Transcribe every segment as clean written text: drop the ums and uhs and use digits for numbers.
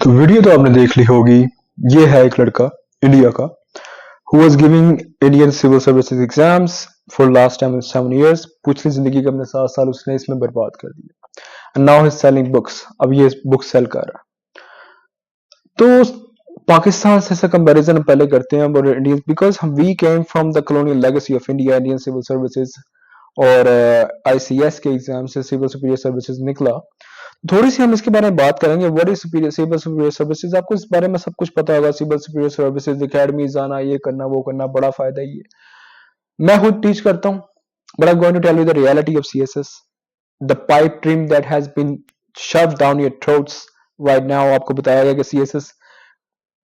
तो वीडियो तो आपने देख ली होगी। ये है एक लड़का इंडिया का who was giving Indian civil services exams for last time 7 years। पिछली जिंदगी के अपने 7 साल उसने इसमें बर्बाद कर दिए। And now he is selling books. अब ये बुक सेल कर रहा है। तो पाकिस्तान से कंपैरिजन हम पहले करते हैं और Indian, because we came from the colonial legacy of India. Indian civil services और आईसीएस के एग्जाम से सिविल सुपीरियर सर्विसेज निकला। थोड़ी सी हम इसके बारे में बात करेंगे। What is superior civil superior services? आपको इस बारे में सब कुछ पता होगा। सिविल सुपीरियर सर्विसेज एकेडमी जाना, ये करना, वो करना, बड़ा फायदा ही है। मैं खुद टीच करता हूँ, but I am going to tell you the reality of CSS, the pipe dream that has been shoved down your throats right now. आपको बताया गया कि सीएसएस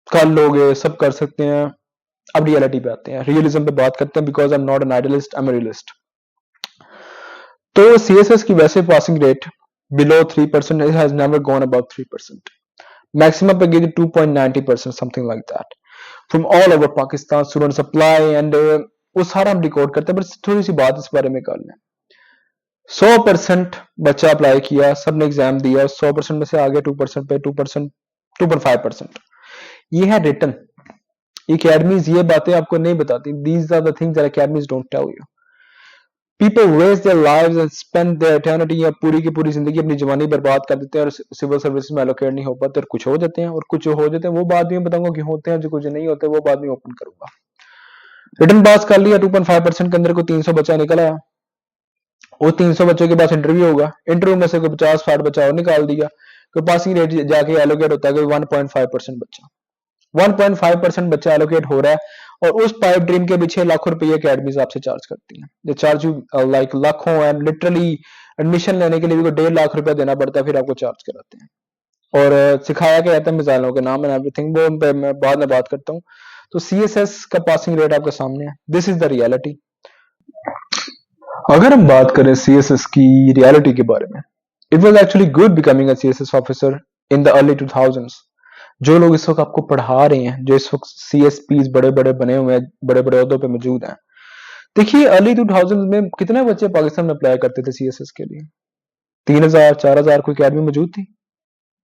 कर लोगे, सब कर सकते हैं। अब रियलिटी पे आते हैं, रियलिज्म पे बात करते हैं, because I am not an idealist, I am a realist. तो सीएसएस की वैसे passing rate below 3%, it has never gone above 3%. Maximum पे गई थी 2.90%, something like that. From all over Pakistan, students apply and वो सारा हम रिकॉर्ड करते हैं, बट थोड़ी सी बात इस बारे में कर लें। 100% बच्चा अप्लाई किया, सबने एग्जाम दिया, 100% में से आगे 2% पे 2%, 2.5%। ये है रिटर्न। एकेडमीज ये बातें आपको नहीं बताती। These are the things that academies don't tell you. People waste their lives and spend their eternity, या पूरी की पूरी जिंदगी अपनी जवानी बर्बाद कर देते हैं और सिविल सर्विस में एलोकेट नहीं हो पाते, और कुछ हो जाते हैं, और कुछ हो जाते हैं वो बाद में बताऊंगा कि होते हैं, जो कुछ नहीं होते वो बाद में ओपन करूंगा। रिटर्न पास कर लिया, 2.5% के अंदर को 300 बच्चा निकल आया। वो 300 बच्चों के पास इंटरव्यू होगा, इंटरव्यू में से कोई 50-60 बच्चा और निकाल दिया। कोई पासिंग रेट जाके एलोकेट होता है कोई 1.5% बच्चा। 1.5% बच्चा एलोकेट हो रहा है, और उस पाइप ड्रीम के पीछे लाखों रुपए एकेडमीज आपसे चार्ज करती हैं। दे चार्ज यू लाइक लाखों, एंड लिटरली एडमिशन लेने के लिए भी 1.5 लाख रुपया देना पड़ता है, फिर आपको चार्ज कराते हैं। और सिखाया क्या जाता है, मिसाइलों के नाम एंड एवरीथिंग, वो पे मैं बाद में बात करता हूँ। तो सीएसएस का पासिंग रेट आपके सामने है। This is the reality. अगर हम बात करें सीएसएस की रियलिटी के बारे में, it was actually good becoming a CSS officer in the early 2000s। जो लोग इस वक्त आपको पढ़ा रहे हैं, जो इस वक्त सीएसपीज बड़े बड़े बने हुए हैं, बड़े बड़े ओहदों पे मौजूद हैं, देखिए अर्ली 2000 में कितने बच्चे पाकिस्तान में अप्लाई करते थे सीएसएस के लिए? 3000, 4000 कोई अकेडमी मौजूद थी?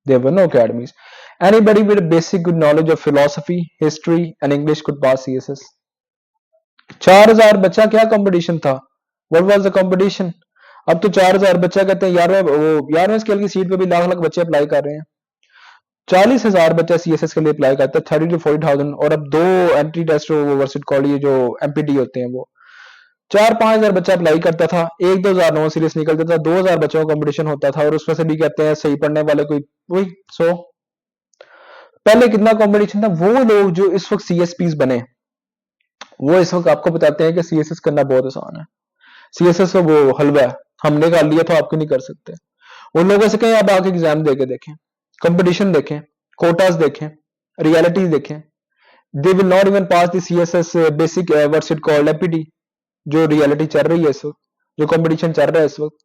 There were no academies. Anybody with basic good knowledge of philosophy, history and English could pass CSS. 4000 बच्चा, क्या कंपटीशन था? What was the competition? अब तो 4000 बच्चा कहते हैं 11वें स्केल की सीट पे भी लाख लाख बच्चे अप्लाई कर रहे हैं। 40,000 बच्चा सीएसएस के लिए अप्लाई करता है, 30 to 40,000। और अब 2 एंट्री टेस्ट वर्सेट कॉलेज जो एमपीटी होते हैं, वो 4-5 हजार बच्चा अप्लाई करता था, 1-2 हजार नॉन सीरियस निकलता था, 2,000 बच्चों का कंपटीशन होता था, और उसमें से भी कहते हैं सही पढ़ने वाले कोई वही 100। पहले कितना कंपटीशन था। वो लोग जो इस वक्त सीएसपीज बने, वो इस वक्त आपको बताते हैं कि सीएसएस करना बहुत आसान है। सीएसएस तो वो हलवा है, हमने कर लिया तो आप क्यों नहीं कर सकते? उन लोगों से कहें आप आके एग्जाम देके देखें, कंपटीशन देखें, कोटास देखें, रियलिटीज देखें। They will not even pass the CSS basic what's it called APT. जो रियलिटी चल रही है इस वक्त, जो कंपटीशन चल रहा है इस वक्त,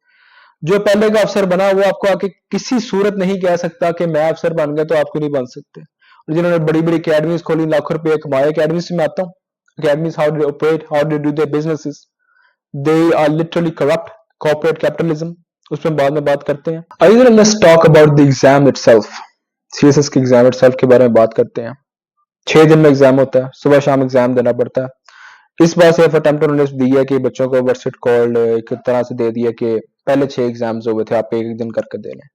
जो पहले का अफसर बना वो आपको आके किसी सूरत नहीं कह सकता कि मैं अफसर बन गया तो आप क्यों नहीं बन सकते। और जिन्होंने बड़ी बड़ी अकेडमीज खोली, लाखों रुपए कमाए, अकेडमीज से मैं आता हूँ, academies how do operate, how do do their businesses, they are literally corrupt, corporate capitalism. उसमें बाद में बात करते हैं। अगर let's talk about the exam itself. CSS के एग्जाम इटसेल्फ के बारे में बात करते हैं। 6 दिन में एग्जाम होता है, सुबह शाम एग्जाम देना पड़ता है। इस बार सिर्फ अटेम्प्ट उन्होंने दिया है कि बच्चों को वर्सेट कॉल्ड एक तरह से दे दिया कि पहले 6 एग्जाम्स हो गए थे, आप एक दिन करके दे लें।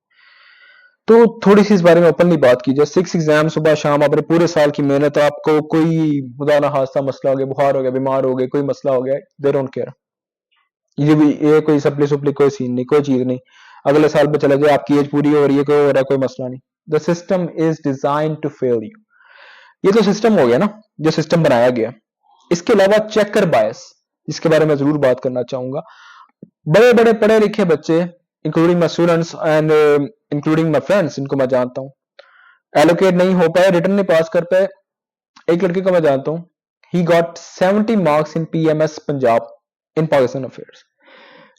तो थोड़ी सी इस बारे में ओपनली बात की जाए। 6 एग्जाम सुबह शाम, अपने पूरे साल की मेहनत। आपको कोई खुदा ना हादसा मसला हो गया, बुखार हो गया, बीमार हो गए, कोई मसला हो गया, दे डोंट केयर। ये कोई सप्ली सुपली कोई सीन नहीं, कोई चीज नहीं। अगले साल पे चले जाए, आपकी एज पूरी हो रही है, कोई हो रहा है, कोई मसला नहीं। The system is design to fail you. ये तो सिस्टम हो गया ना, जो सिस्टम बनाया गया। इसके अलावा चेकर बायस, जिसके बारे में जरूर बात करना चाहूंगा। बड़े बड़े पढ़े लिखे बच्चे, including my students and including my friends, इनको मैं जानता हूँ, एलोकेट नहीं हो पाए, रिटर्न नहीं पास कर पाए। एक लड़के को मैं जानता हूँ, he got 70 marks in PMS Punjab in Pakistan affairs,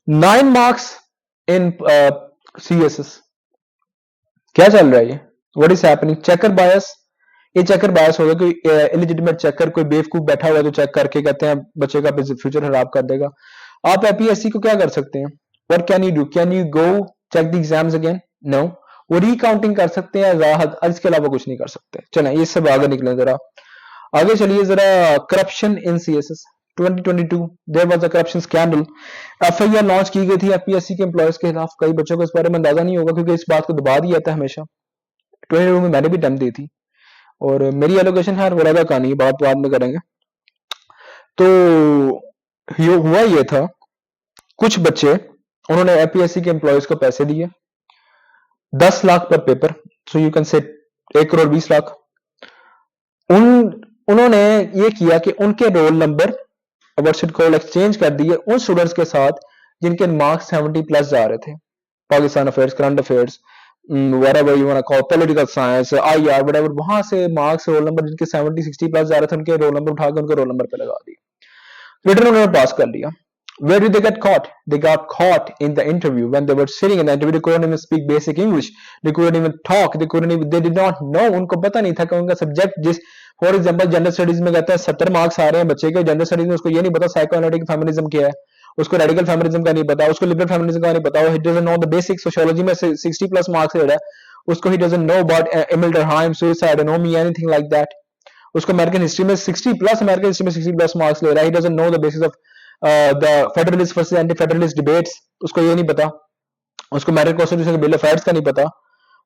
9 marks in CSS. क्या चल रहा है ये? What is happening? चेकर बायस। ये चेकर बायस हो गया। कोई इलिजिटिमेट चेकर, कोई बेवकूफ बैठा हुआ है जो चेक करके कहते हैं बच्चे का फ्यूचर खराब कर देगा। आप एपीएससी को क्या कर सकते हैं? What can you do? Can you go check the exams again? No. वो रिकाउंटिंग कर सकते हैं राहत, इसके अलावा कुछ नहीं कर सकते। चलें ये सब आगे निकले, जरा आगे चलिए जरा। Corruption in CSS 2022 there was a corruption scandal. FIR launch की गई थी एफपीएससी के एम्प्लॉयज के खिलाफ। कई बच्चों को इस बारे में अंदाजा नहीं होगा क्योंकि इस बात को दबा दिया था हमेशा। 2022 में मैंने भी टेम्प दी थी और मेरी एलोकेशन है, वरादा कहानी बात बाद में करेंगे। तो ये हुआ ये था, कुछ बच्चे उन्होंने एपीएससी के एम्प्लॉयज को पैसे दिए 10 लाख पर paper, so you can say 1 crore 20 lakh. उन्होंने ये किया कि उनके रोल नंबर वर्सेट कोड एक्सचेंज कर दिए उन स्टूडेंट्स के साथ जिनके मार्क्स 70 प्लस जा रहे थे। Pakistan affairs, current affairs, whatever you want to call, political science, IR, whatever, वहां से मार्क्स रोल नंबर जिनके 70 60 प्लस जा रहे थे उनके रोल नंबर उठा के उनके रोल नंबर पे लगा दिए। रिटर्न उन्होंने पास कर लिया। Where did they get caught? They got caught in the interview when they were sitting in the interview. They couldn't even speak basic English. They couldn't even talk. They did not know. उनको पता नहीं था कि उनका subject जिस, for example general studies में कहता है 70 मार्क्स आ रहे हैं बच्चे के जनरल स्टडीज में, उसको ये नहीं पता साइकोएनालिटिक फेमिनिज्म क्या है, उसको रेडिकल फेमिनिज्म का नहीं पता, उसको लिबरल फेमिनिज्म का नहीं पता, he doesn't know the basic. Sociology में 60 प्लस मार्क्स है उसको, he doesn't know about Emile Durkheim, suicide, anomie, anything like that. उसको अमेरिकन हिस्ट्री में 60 प्लस, अमेरिकन हिस्ट्री में 60 प्लस मार्क्स ले रहा है। ही doesn't know the basis of the federalist versus anti federalist debates, उसको ये नहीं पता। उसको अमेरिकन कॉन्स्टिट्यूशन के बिल ऑफ राइट्स का नहीं पता,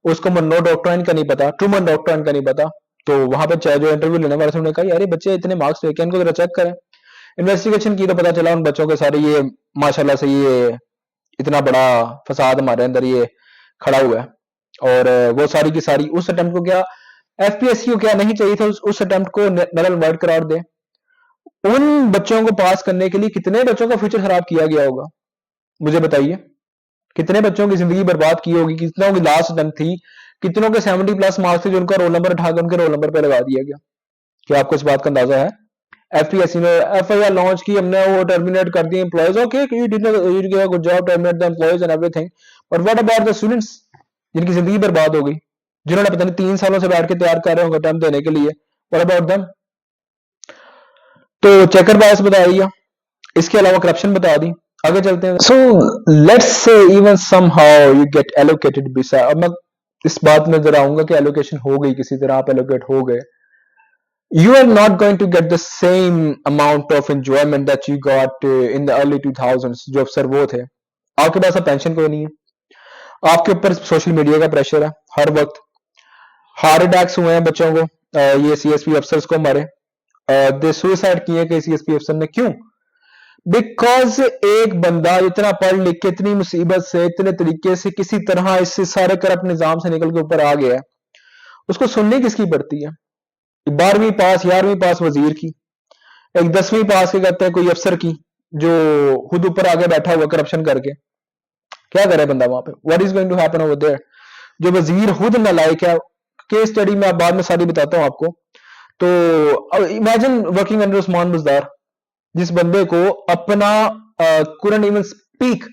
उसको मनो डॉक्ट्राइन का नहीं पता, ट्रूमन डॉक्ट्राइन का नहीं पता। तो वहां पर चाहे जो इंटरव्यू लेने वाले थे उन्होंने कहा यार ये बच्चे इतने मार्क्स लेके इनको जरा चेक करें। इन्वेस्टिगेशन की तो पता चला उन बच्चों के सारे ये माशाल्लाह से ये इतना बड़ा फसाद हमारे अंदर ये खड़ा हुआ है। और वो सारी की सारी उस अटेम्प्ट को क्या एफपीएससी को क्या नहीं चाहिए था उस अटेम्प्ट को नल एंड वाइड करार दे। उन बच्चों को पास करने के लिए कितने बच्चों का फ्यूचर खराब किया गया होगा, मुझे बताइए। कितने बच्चों की जिंदगी बर्बाद की होगी, कितनों की लास्ट अटेम्प्ट थी, कितनों के 70 प्लस मार्क्स थे जो उनका रोल नंबर उठाकर उनके रोल नंबर पे लगा दिया गया। क्या आपको इस बात का अंदाजा है? एफपीएससी ने एफआईआर लॉन्च की, हमने वो टर्मिनेट कर दिए employees. Okay, you did a good job, terminate the employees and everything, but what about the students जिनकी जिंदगी बर्बाद हो गई, जिन्होंने पता नहीं 3 सालों से बैठ के तैयार कर रहे होंगे अटेम्प्ट देने के लिए, व्हाट अबाउट देम? तो चेकर बायस बता दिया, इसके अलावा करप्शन बता दी। आगे चलते हैं। So let's say even somehow you get allocated बिसा। अब मैं इस बात में जरा आऊंगा कि एलोकेशन हो गई, किसी तरह आप एलोकेट हो गए, you are not going to get the same amount of enjoyment that you got in the early 2000s जो अफसर वो थे। आपके पास अब पेंशन कोई नहीं है, आपके ऊपर सोशल मीडिया का प्रेशर है हर वक्त। हार्ट अटैक्स हुए हैं बच्चों को, ये सीएसपी अफसर्स को मारे, दे सुसाइड किए कि सीएसपी अफसर ने। क्यों? बिकॉज एक बंदा इतना पढ़ लिख के इतनी मुसीबत से इतने तरीके से किसी तरह इस सारे करप्ट निजाम से निकल के ऊपर आ गया है, उसको सुननी किसकी पड़ती है? 12वीं पास 11वीं पास वजीर की, एक 10वीं पास के कहते हैं कोई अफसर की जो खुद ऊपर आगे बैठा हुआ करप्शन करके। क्या करे बंदा वहां पे? What is going to happen over there? जो वजीर खुद नालायक है, केस स्टडी में बाद में सारी बताता हूं आपको। तो imagine working under Usman Buzdar, जिस बंदे को अपना कुरन इवन स्पीक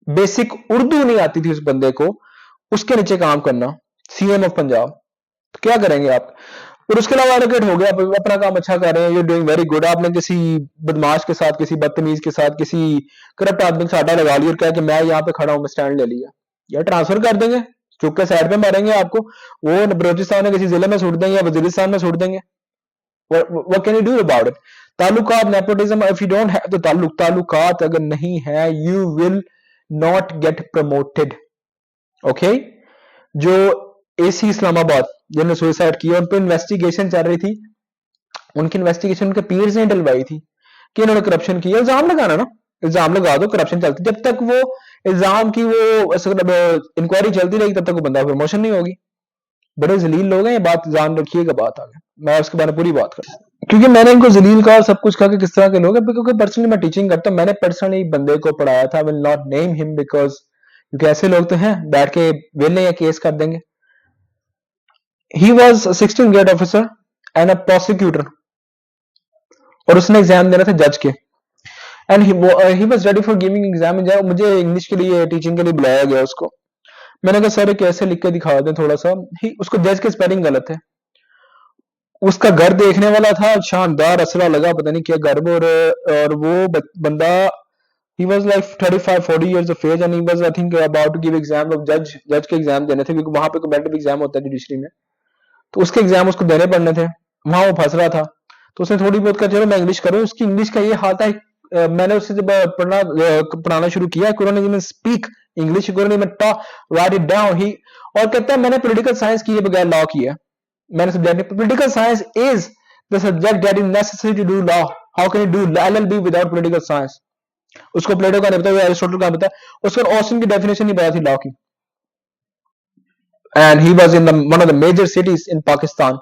बेसिक उर्दू नहीं आती थी उस बंदे को, उसके नीचे काम करना, सीएम ऑफ पंजाब। तो क्या करेंगे आप? और उसके अलावा एलोकेट हो गया, अपना काम अच्छा कर रहे हैं, यू डूइंग वेरी गुड। आपने किसी बदमाश के साथ, किसी बदतमीज के साथ, किसी करप्ट आदमी के साथ लगा लिया और कहा कि मैं यहाँ पे खड़ा हूं, मैं स्टैंड ले लिया, या ट्रांसफर कर देंगे, चुप के साइड पे मारेंगे आपको, वो बलोचिस्तान में किसी जिले में सुट देंगे या वजीरिस्तान में सुट देंगे। What can you do about it? ताल्लुकात, nepotism, if you don't have the ताल्लुकात अगर नहीं है, you will not get promoted. Okay? जो एसी इस्लामाबाद जिन्होंने सुसाइड किया, उन पर इन्वेस्टिगेशन चल रही थी, उनकी इन्वेस्टिगेशन उनके पीयर्स ने डलवाई थी कि इन्होंने करप्शन किया। इल्जाम लगाना ना, इल्जाम लगा दो, करप्शन चलती, जब तक वो इल्जाम की वो इंक्वायरी चलती रहेगी तब तक वो बंदा प्रमोशन नहीं होगी। बड़े जलील लोग हैं, ये बात जान रखिएगा। बात आगे मैं उसके बारे में पूरी बात करूँ, क्योंकि मैंने इनको जलील कहा और सब कुछ कहा कि किस तरह के लोग हैं, क्योंकि पर्सनली मैं टीचिंग करता हूँ, मैंने पर्सनली बंदे को पढ़ाया था। Will not name him because क्योंकि ऐसे लोग तो हैं बैठ के वेले या केस कर देंगे। He was 16 grade officer and a prosecutor, और उसने एग्जाम देना था जज के, and he was ready for giving exam. मुझे इंग्लिश के लिए टीचिंग के लिए बुलाया गया उसको। मैंने कहा सर कैसे लिख के दिखा दें थोड़ा सा। उसको जज के स्पेलिंग गलत है। उसका घर देखने वाला था, शानदार असरा लगा, पता नहीं क्या घर, और वो बंदा He was like 35 40 years of age and he was I think about to give exam of जज के एग्जाम देने थे क्योंकि वहां पे कम्पेटिटिव एग्जाम होता है जुडिशरी में, तो उसके एग्जाम उसको देने पड़ने थे, वहां वो फंस रहा था। तो उसने थोड़ी बहुत कहा चलो मैं इंग्लिश करूँ, उसकी इंग्लिश का ये हाल था। मैंने उससे जब पढ़ाना शुरू किया, couldn't even speak English, couldn't even talk, write it down, he और कहता है मैंने पॉलिटिकल साइंस किए बगैर लॉ किया। मैंने subject political science is the subject that is necessary to do law, how can you do LLB without political science. उसको Plato का नहीं पता, एरिस्टोटल का पता, उसको ऑस्टिन की डेफिनेशन नहीं पता थी लॉ की। And he was in one of the major cities in Pakistan,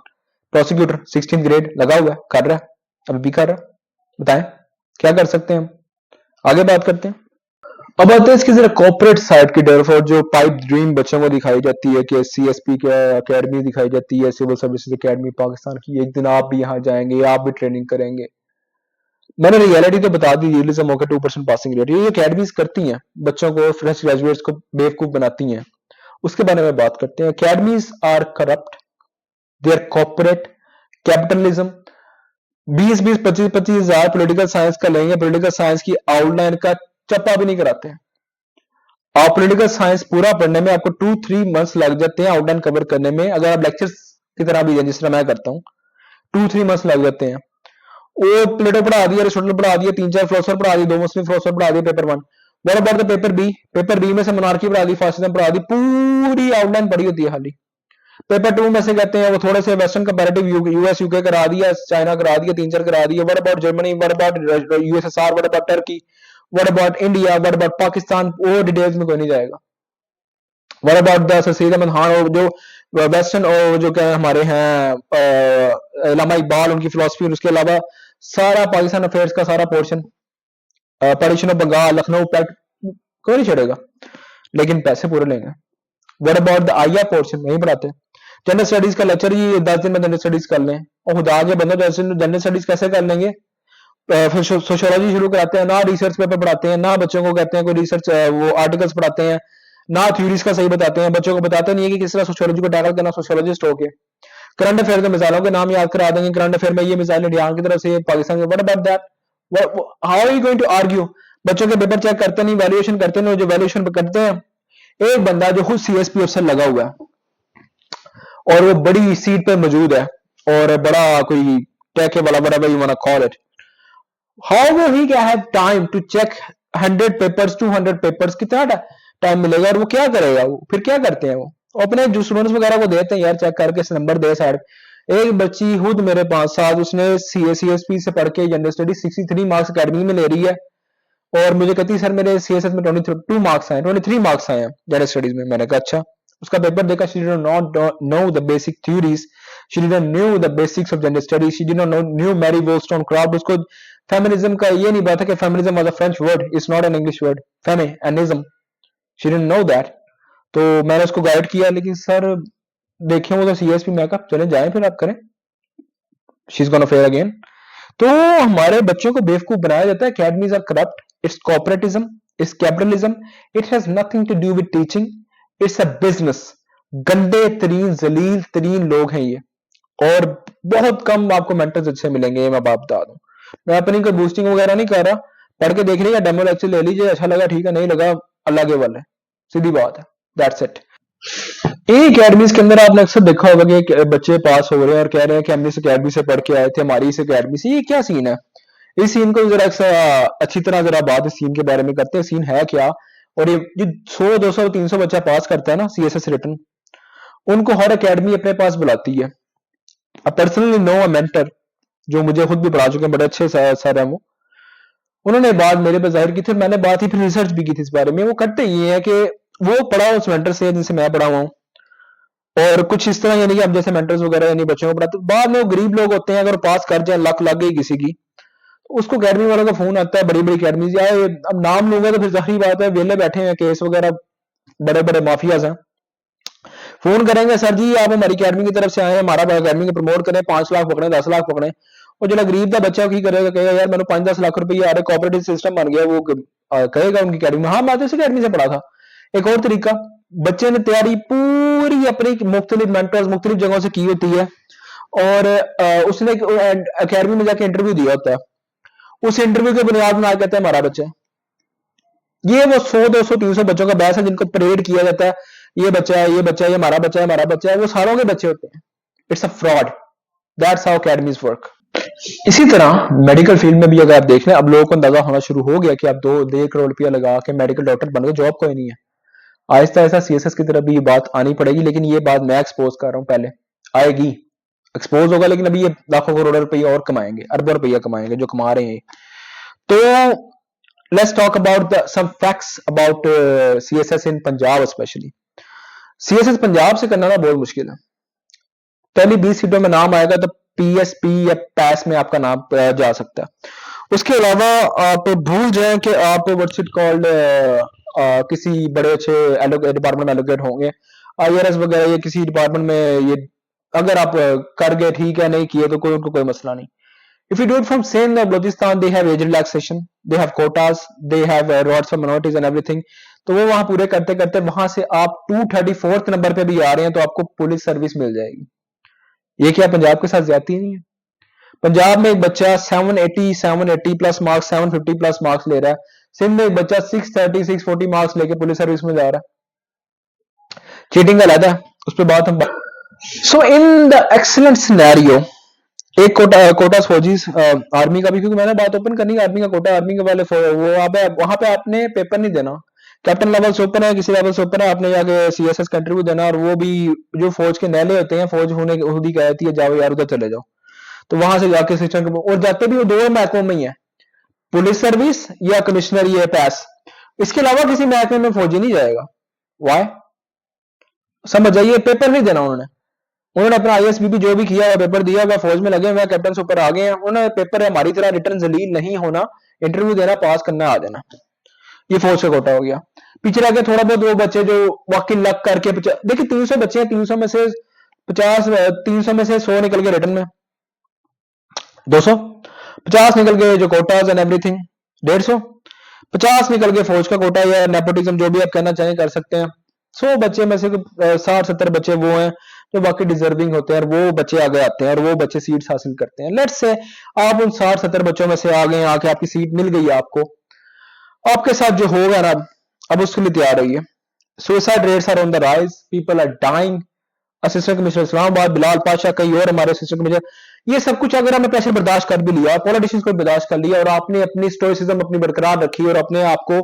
prosecutor 16th grade लगा हुआ है, कर रहा है, अभी भी कर रहा है। बताएं क्या कर सकते हैं हम, आगे बात करते हैं। अब आते हैं इसकी जरा कॉर्पोरेट साइड की तरफ, और जो पाइप ड्रीम बच्चों को दिखाई जाती है कि सीएसपी के अकेडमी दिखाई जाती है, सिविल सर्विसेज अकेडमी पाकिस्तान की, एक दिन आप भी यहाँ जाएंगे, आप भी ट्रेनिंग करेंगे। मैंने रियलिटी तो बता दी, रियलिज्म होकर 2% पासिंग रेट, ये अकेडमीज करती हैं बच्चों को, फ्रेश ग्रेजुएट्स को बेवकूफ बनाती हैं। उसके बारे में बात करते हैं। Academies are corrupt, they are corporate, capitalism. 20-20 25-25 हजार पॉलिटिकल साइंस का लेंगे, पॉलिटिकल साइंस की आउटलाइन का चप्पा भी नहीं कराते हैं। आप पॉलिटिकल साइंस पूरा पढ़ने में आपको 2-3 मंथ्स लग जाते हैं, आउटलाइन कवर करने में, अगर आप लेक्चर्स की तरह भी जिस तरह मैं करता हूँ 2-3 मंथ्स लग जाते हैं। वो प्लेटो पढ़ा दिया, एरिस्टोटल पढ़ा दिया, 3-4 फिलोसफर पढ़ा दिए, 2 मुस्लिम फिलोसफर पढ़ा दिए paper 1। What about the paper B? Paper B में से मोनार्की पढ़ा दी, फासिज्म पढ़ा दी, पूरी आउटलाइन पढ़ी होती है खाली। पेपर 2 में से कहते हैं वो थोड़े से वेस्टर्न कंपैरेटिव, यूएस यूके करा दिया, चाइना करा दिया, 3-4 करा दिया। What about Germany, what about USSR, what about Turkey, what about India, what about Pakistan, वो डिटेल्स में कोई नहीं जाएगा। What about the Syed Ahmed Khan, और जो वेस्टर्न और जो क्या हमारे हैं इलामा इकबाल, उनकी फिलोसफी, और उसके अलावा सारा पाकिस्तान अफेयर्स का सारा portion, partition of Bengal, Lucknow pact, कोई नहीं छोड़ेगा, लेकिन पैसे पूरे लेंगे। व्हाट अबाउट द आईया पोर्शन नहीं पढ़ाते। जनरल स्टडीज का लेक्चर ही 10 दिन में जनरल स्टडीज कर लें, और खुदा के बंदे जनरल स्टडीज कैसे कर लेंगे? फिर सोशियोलॉजी शुरू कराते हैं, ना रिसर्च पेपर पढ़ाते हैं, ना बच्चों को कहते हैं कोई रिसर्च वो आर्टिकल्स पढ़ाते हैं, ना थ्योरीज का सही बताते हैं, बच्चों को बताते नहीं है कि किस तरह सोशियोलॉजी को टैकल करना सोशियोलॉजिस्ट होके। करंट अफेयर के मिसालों के नाम याद करा देंगे, करंट अफेयर में ये मिसाइल इंडिया की तरफ से, पाकिस्तान के, what about that? How are you going to argue? बच्चों के पेपर चेक करते नहीं, वैल्यूएशन करते नहीं, जो वैल्यूएशन करते हैं एक बंदा जो खुद सीएसपी अफसर लगा हुआ है और वो बड़ी सीट पे मौजूद है और बड़ा कोई टैके वाला, whatever you wanna call it, how will he have time to check 100 papers, 200 papers? कितना टाइम मिलेगा? और वो क्या करेगा? वो फिर क्या करते हैं? वो अपने जो स्टूडेंट्स वगैरह को देते हैं, यार चेक करके नंबर दे साइड। एक बच्ची खुद मेरे 5 साल, उसने सीएसपी से पढ़ के जनरल स्टडी 63 मार्क्स अकेडमी में ले रही है, और मुझे कहती है सर मेरे सीएसएस में 22 मार्क्स आए, 23 मार्क्स आए हैं जनरल स्टडीज में। मैंने कहा अच्छा। उसका पेपर देखा, she did not know the basic theories, she didn't knew the basics of gender studies, she did not knew Mary Wollstonecraft। उसको फेमिनिज्म का ये नहीं पता कि feminism was a French word, it's not an English word, feminism, she didn't know that। तो मैंने उसको guide किया, लेकिन सर देखें वो तो सीएसपी, मैं कहा चले जाएं फिर आप करें, she is gonna fail again. तो हमारे बच्चों को बेवकूफ बनाया जाता है। Academies are corrupt, it's corporatism, it's capitalism, it has nothing to do with teaching, it's a business. गंदे तरीन जलील तरीन लोग हैं ये, और बहुत कम आपको मेंटर्स अच्छे मिलेंगे, ये मैं बात बता दूं। मैं अपनी कोई बूस्टिंग वगैरह नहीं कर रहा, पढ़ के देख लीजिए, डेमो लेक्चर ले लीजिए, अच्छा लगा ठीक है, नहीं लगा अल्लाह के वाले, सीधी बात है, दैट्स इट। इन अकेडमीज के अंदर आपने अक्सर देखा होगा कि बच्चे पास हो रहे हैं और कह रहे हैं कि हम इस अकेडमी से पढ़ के आए थे, हमारी इस अकेडमी से। ये क्या सीन है? इस सीन को जरा अच्छी तरह जरा बात इस सीन के बारे में करते हैं, सीन है क्या। और ये 100 200 300 बच्चा पास करता है ना सीएसएस रिटर्न, उनको हर अकेडमी अपने पास बुलाती है। अब पर्सनली नो अ मेंटर जो मुझे खुद भी पढ़ा चुके हैं, बड़े अच्छे सर हैं वो, उन्होंने बात मेरे पे जाहिर की थी, मैंने बात ही फिर रिसर्च भी की थी इस बारे में। वो करते ये है कि वो पढ़ा उस मेंटर से जिनसे मैं पढ़ा हुआ हूँ, और कुछ इस तरह यानी कि अब जैसे मेंटर्स वगैरह यानी बच्चों को पढ़ाते, बाद में वो गरीब लोग होते हैं, अगर पास कर जाए, लक लग गई किसी की, तो उसको अकेडमी वालों का फोन आता है, बड़ी बड़ी अकेडमी यार, अब नाम लूंगा तो फिर जाहिर बात है वेले बैठे हैं, केस वगैरह, बड़े बड़े माफियाज हैं, फोन करेंगे सर जी आप हमारी अकेडमी की तरफ से आए हैं, हमारा अकेडमी को प्रमोट करें, 5 लाख पकड़े, 10 लाख पकड़े। और जो गरीब का बच्चा की करेगा, कहेगा यार मैंने 5-10 लाख रुपए आ रहे, कोऑपरेटिव सिस्टम बन गया, वो कहेगा उनकी अकेडमी में, हाँ मैं तो इस अकेडमी से पढ़ा था। एक और तरीका, बच्चे ने तैयारी पूरी अपनी मुख्तलिफ मेंटर्स मुख्तलिफ जगहों से की होती है, और उसने अकेडमी में जाके इंटरव्यू दिया होता है, उस इंटरव्यू के बुनियाद में आ कहते हैं हमारा बच्चा है। ये वो 100 200 300 बच्चों का बैच है जिनको परेड किया जाता है, ये बच्चा है, ये बच्चा है, ये हमारा बच्चा है, हमारा बच्चा है, वो सारों के बच्चे होते हैं। It's a fraud. That's how academies work. इसी तरह मेडिकल फील्ड में भी अगर आप देख लें, अब लोगों को अंदाजा होना शुरू हो गया कि आप 2 1 करोड़ रुपया लगा के मेडिकल डॉक्टर बन गए, जॉब कोई नहीं है। आहिस्ता आहिस्ता सीएसएस की तरफ भी ये बात आनी पड़ेगी, लेकिन ये बात मैं एक्सपोज कर रहा हूँ, पहले आएगी, एक्सपोज होगा, लेकिन अभी ये लाखों करोड़ रुपया और कमाएंगे, अरबों रुपया कमाएंगे जो कमा रहे हैं। तो let's talk about some facts about CSS in Punjab specially. CSS Punjab से करना ना बहुत मुश्किल है। पहली 20 सीटों में नाम आएगा तो PSP या पैस में आपका नाम जा सकता है। उसके अलावा आप भूल जाएं कि आप व्हाट्स इट कॉल्ड किसी बड़े अच्छे डिपार्टमेंट में एलोकेट होंगे, IRS वगैरह, ये किसी डिपार्टमेंट में, ये अगर आप कर गए ठीक है, नहीं किए तो उनको कोई मसला नहीं। If you do it from Sindh or Balochistan, they have age relaxation, they have quotas, they have rights for minorities and everything। तो वो वहां पूरे करते करते वहां से आप 234th नंबर पे भी आ रहे हैं तो आपको पुलिस सर्विस मिल जाएगी। ये क्या पंजाब के साथ ज्यादती नहीं है? पंजाब में एक बच्चा 780 प्लस मार्क्स, 750 प्लस मार्क्स ले रहा है, सिंध में एक बच्चा 630 640 मार्क्स लेके पुलिस सर्विस में जा रहा है। चीटिंग का अलग है, उस पर बात हम। सो इन द एक्सीलेंट सिनेरियो, एक कोटा फौजी आर्मी का भी, क्योंकि मैंने बात ओपन करनी है आर्मी का कोटा, आर्मी के वाले वो वहां पे आपने पेपर नहीं देना, कैप्टन लेवल से ऊपर है, किसी लेवल से ऊपर है, आपने जाके CSS का इंटरव्यू देना, और वो भी जो फौज के नहले होते हैं, फौज होने खुद ही कहती है जाओ यार उधर चले जाओ, तो वहां से जाके सिस्टम, और जाते भी वो 2 महकमों में ही है, पुलिस सर्विस या कमिश्नर, ये पैस, इसके अलावा किसी महकमे में फौजी नहीं जाएगा। वाई? समझ जाइए, पेपर नहीं देना उन्होंने अपना ISBP जो भी किया है, पेपर दिया हुआ, फौज में लगे हुए, कैप्टन से ऊपर आ गए हैं, उन्होंने पेपर हमारी तरह रिटर्न जलील नहीं होना, इंटरव्यू देना, पास करना, आ जाना। ये फौज का कोटा हो गया। पीछे रह गए थोड़ा बहुत वो बच्चे जो वाकई लक करके, देखिए 300 बच्चे हैं, 300 में से 50, 300 में से 100 निकल गए रिटर्न में, 250 निकल गए जो कोटाज एंड एवरीथिंग, 150 निकल गए फौज का कोटा या नेपोटिज्म, जो भी आप कहना चाहें कर सकते हैं। 100 बच्चे में से 60-70 बच्चे वो हैं जो बाकी डिजर्विंग होते हैं, और वो बच्चे आगे आते हैं और वो बच्चे सीट्स हासिल करते हैं। लेट्स से आप उन 60-70 बच्चों में से आ गए, आके आपकी सीट मिल गई है आपको, आपके साथ जो होगा ना, अब उसके लिए तैयार रहिए। Suicide rates are on the rise, people are dying. Assistant commissioner Islamabad Bilal Pasha, कई और हमारे असिस्टेंट कमिश्नर, ये सब कुछ अगर हमने प्रेशर बर्दाश्त कर भी लिया, पॉलिटिशियंस को बर्दाश्त कर लिया, और आपने अपनी स्टोइसिज्म अपनी बरकरार रखी और अपने आप को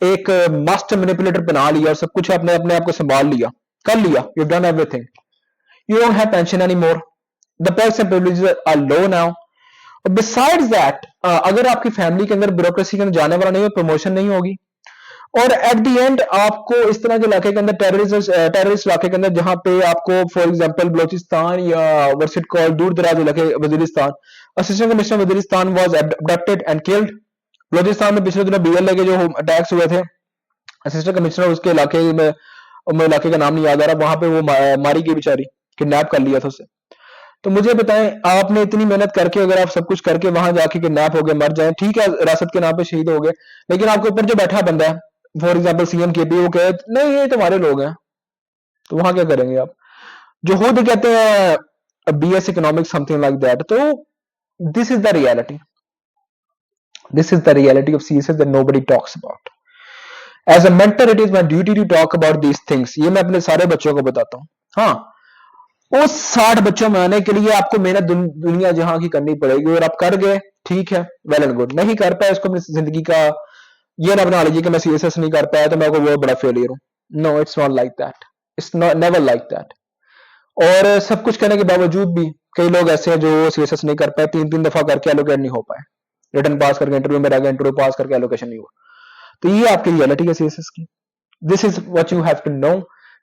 एक मास्टर मैनिपुलेटर बना लिया और सब कुछ आपने अपने आप को संभाल लिया, कर लिया, you done everything, you don't have pension anymore, the perks and privileges are low now, और besides that अगर आपकी फैमिली के अंदर ब्यूरोक्रेसी के अंदर जाने वाला नहीं है, प्रमोशन नहीं होगी, और एट द एंड आपको इस तरह के इलाके के अंदर, टेररिस्ट इलाके के अंदर, जहां पे आपको फॉर एग्जांपल बलोचिस्तान या व्हाट्स इट कॉल्ड दूर दराज इलाके, Waziristan, assistant commissioner Waziristan was abducted and killed. Balochistan में पिछले दिनों BLA के जो अटैक्स हुए थे, असिस्टेंट कमिश्नर उसके इलाके में, इलाके का नाम नहीं याद आ रहा, वहां पे वो मारी गई बेचारी, किडनैप कर लिया था उसे। तो मुझे बताएं, आपने इतनी मेहनत करके, अगर आप सब कुछ करके वहां जाके किडनैप हो गए, मर जाए, ठीक है, विरासत के नाम पे शहीद हो गए, लेकिन आपके ऊपर जो बैठा बंदा है, फॉर एग्जाम्पल CM KP, वो कहे नहीं ये तुम्हारे लोग हैं, तो वहां क्या करेंगे आप? जो खुद कहते हैं BS economics something like that. तो this is the reality, this is the reality of CSS that nobody talks about. As a mentor it is my duty to talk about these things. ये मैं अपने सारे बच्चों को बताता हूँ। हाँ, उस 60 बच्चों में आने के लिए आपको मेहनत दुनिया जहां की करनी पड़ेगी, और आप कर गए ठीक है, वेल एंड गुड। नहीं कर पाए, इसको अपनी जिंदगी का ये ना बना लीजिए कि मैं CSS नहीं कर पाया तो मैं कोई बहुत बड़ा फेलियर हूं। No, it's not like that, it's not never like that. और सब कुछ करने के बावजूद भी कई लोग ऐसे हैं जो CSS नहीं कर पाए, 3-3 दफा करके एलोकेट नहीं हो पाए, रिटर्न पास करके इंटरव्यू में रह गए, इंटरव्यू पास करके एलोकेशन नहीं हुआ। तो ये आपकी रियलिटी है CSS की। This is what you have to know,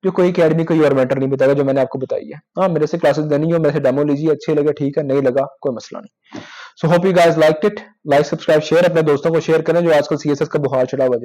जो कोई अकेडमी कोई और मेंटर नहीं बताएगा, जो मैंने आपको बताई है। हाँ, मेरे से क्लासेस देनी हो, मेरे से डेमो लीजिए, अच्छे लगे ठीक है, नहीं लगा कोई मसला नहीं। So hope you guys liked it. Like, subscribe, share, अपने दोस्तों को शेयर करें जो आजकल CSS का बुखार चढ़ा हुआ है।